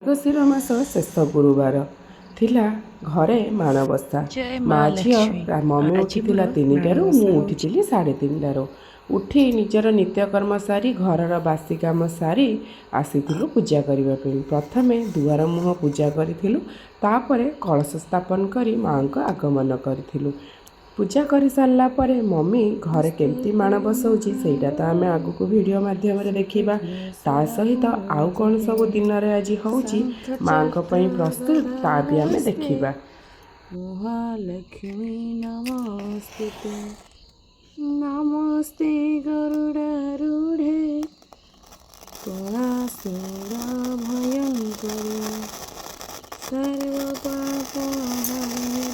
मार्गशीर मास शेष गुरुवार थिला घरे माणबसा जय माँ माँ झील लक्ष्मी। मम्मी आज उठी मोर 3टारू माणबसा मु होची। उठी 3:30 उठी निजर नित्यकर्म सारी घरर बासी काम सारी आसीथिलु पूजा करने। प्रथमे दुआर मुह पूजा करूँ तापर कलश स्थापन करी माँ को आगमन करूँ। पूजा कर सारा पर मम्मी घरे केमती माण बसाऊँगी सेटा तो आम आग को वीडियो माध्यम देखा ता सहित आउ कौन सब दिन में आज हूँ माँ प्रस्तुत ता भी आम देखा। महालक्ष्मी नमस्ते नमस्ते गरुडारूढे पराशर भयंकरी सर्वपापहरे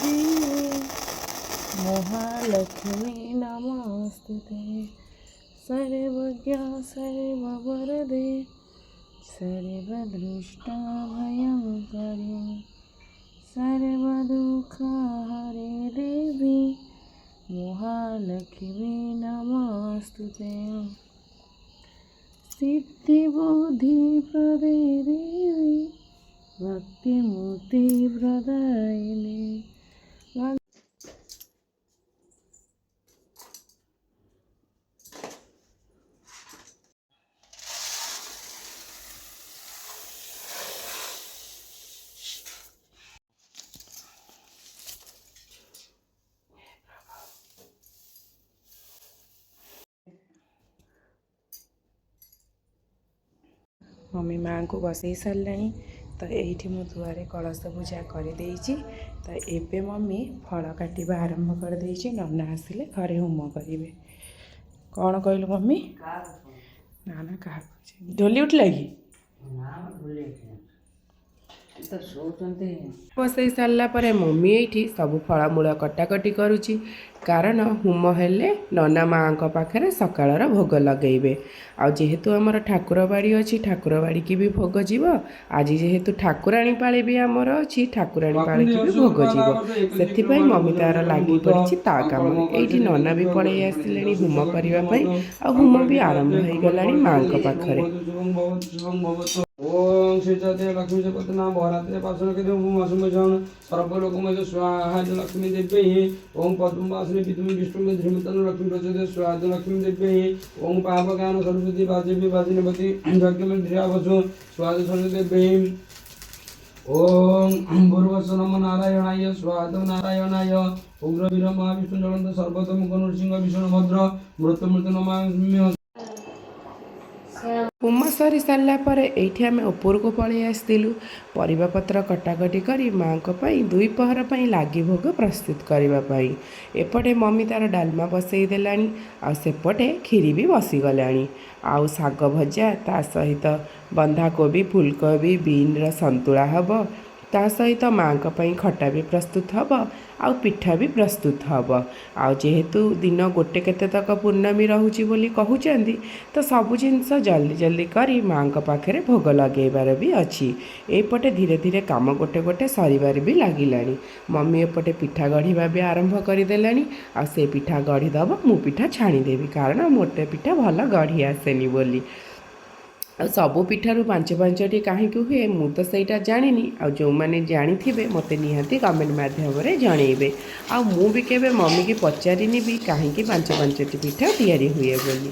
देवे महालक्ष्मी नमस्ते सर्वज्ञ सर्ववरदे सर्वदृष्टा भयंकरी सर्वदुःखहरे देवी महालक्ष्मी नमस्तुते सिद्धिबुद्धिप्रदे देवी भक्तिमुक्तिप्रदायिने। मम्मी माँ को बसई सारे तो ये मु दुआरे कलश पूजा कर तो एबे मम्मी फल काटा आरंभ कर देछि। नना आसिले घरे होम करेंगे। कौन कहलु मम्मी? ना ना क्या ढोली उठला कि बसई सारा पर मम्मी ये सब फलमूल कटाकटी करुच्ची कारण होम हेले नना माँ पाखे सकाळर भोग लगेबे। आ जेहेतु आमर ठाकुर बाड़ी अच्छी ठाकुर बाड़ी की भी भोग जीव। आज जेहेतु ठाकुराणी पाଳି भी आमर अच्छी ठाकुराणी पाଳି की भी भोग जीव से मम्मी तार लगी पड़ी ता काम ये नना भी पलि आसिले होम करने आ होम भी आरंभ हो गला माँ पाखरे। ओम श्रीचते लक्ष्मी च पतना भरात्रे पासन के देवसुमजन सर्वलोकमय स्वाहा लक्ष्मी देव्यै ओम पद्मवासिनी पितुमी विष्णु धृमतन लक्ष्मी प्रचोदय स्वाहा लक्ष्मी देव्यै ओम पापज्ञान सरस्वती वाजपेयी वाजिनवती यज्ञमंत्रियावसु स्वाहा सरस्वती देव्यै ओम भूर्वस्व नमो नारायणाय स्वाहा नारायणाय उग्रवीर महाविष्णु जगन्नाथ सर्वतोमुख नृसिंह विष्णु भद्र मृत्यु नमाम्यहम्। होम सरी सारा पर ये आम ऊपर को पलि आसलु परिवापत्र कटाकटी करी माँ को दुई पहर पर लगी भोग प्रस्तुत करने। एपटे मम्मी तार डालमा बसई देला आसेपटे खीरी भी बसीगला आउ शाग भजा ता सहित बंधाकोबी फुलकोबी बीन संतुला हम ता सहित माँ खटा भी प्रस्तुत हम आउ पिठा भी प्रस्तुत हम। आउ जेहेतु दिन गोटे केते तक पूर्णमी रोचे बोली कहते तो सबु जिनस जल्दी जल्दी करी माँ पाखे भोग लगेबार भी अच्छी। एपटे धीरे धीरे काम गोटे गोटे सरिबार भी लगिलानी। मम्मी एपटे पिठा गढ़ा भी आरंभ करदेला आ से पिठा गढ़ीदब मु पिठा छाणीदेवी कारण मोटे पिठा भल गढ़ी आसेनी बोली। आ सबु पिठारू 5-5टी कहीं हुए मु तो सहीटा जानी आ जो मैंने जानी थे मत निहाती कमेंट माध्यम जनइबे। आ मु भी केबे मम्मी की पचारिनी भी कहीं 5-5टी पिठा तैयारी हुए बोली।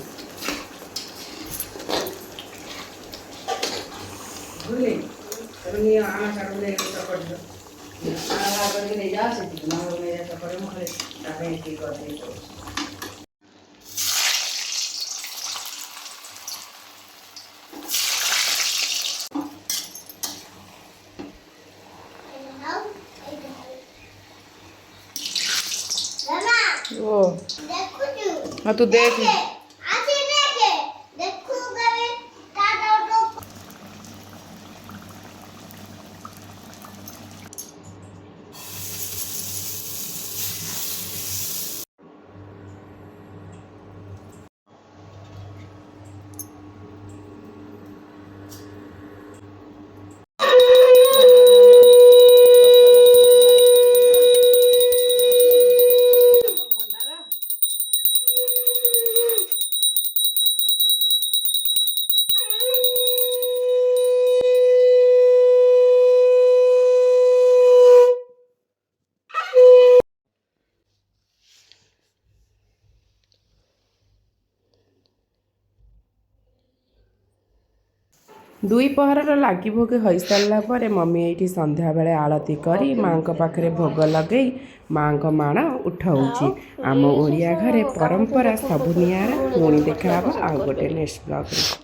ओ हाँ तू देख ଦୁଇ ପହରର ଲାଗି ଭୋଗ ହୋଇସାରିଲା ପରେ ମମି ଏଇଠି ସନ୍ଧ୍ୟାବେଳେ ଆଳତି କରି ମାଆଙ୍କ ପାଖରେ ଭୋଗ ଲଗେଇ ମାଆଙ୍କ ମାଣ ଉଠାଉଛି। ଆମ ଓଡ଼ିଆ ଘରେ ପରମ୍ପରା ସବୁ ନିଆରା। ପୁଣି ଦେଖାହେବ ଆଉ ଗୋଟେ ନେକ୍ସଟ ବ୍ଲଗ୍ରେ।